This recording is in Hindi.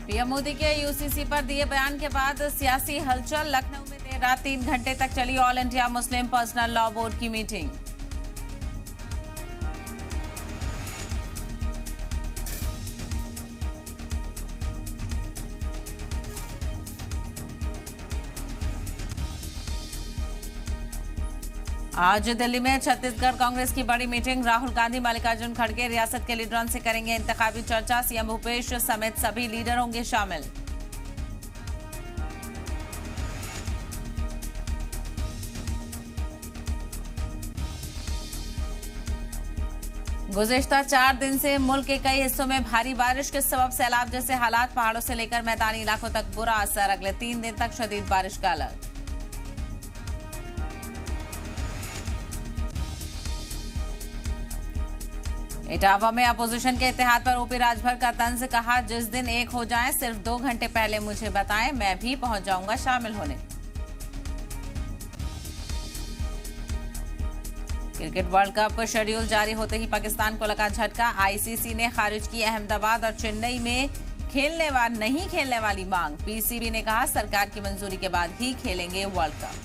पीएम मोदी के यूसीसी पर दिए बयान के बाद सियासी हलचल। लखनऊ में देर रात 3 घंटे तक चली all India Muslim personal law board की मीटिंग। आज दिल्ली में छत्तीसगढ़ कांग्रेस की बड़ी मीटिंग। राहुल गांधी, मल्लिकार्जुन खड़गे रियासत के लीडरों से करेंगे इंतखाबी चर्चा। सीएम भूपेश समेत सभी लीडर होंगे शामिल। गुज़िश्ता 4 दिन से मुल्क के कई हिस्सों में भारी बारिश के सबब सैलाब जैसे हालात। पहाड़ों से लेकर मैदानी इलाकों तक बुरा असर। अगले 3 दिन तक शदीद बारिश का अलर्ट। इटावा में अपोजिशन के इत्तेहाद पर ओपी राजभर का तंज। कहा, जिस दिन एक हो जाएं सिर्फ 2 घंटे पहले मुझे बताएं, मैं भी पहुंच जाऊंगा शामिल होने। क्रिकेट वर्ल्ड कप शेड्यूल जारी होते ही पाकिस्तान को लगा झटका। आईसीसी ने खारिज की अहमदाबाद और चेन्नई में नहीं खेलने वाली मांग। पीसीबी ने कहा, सरकार की मंजूरी के बाद ही खेलेंगे वर्ल्ड कप।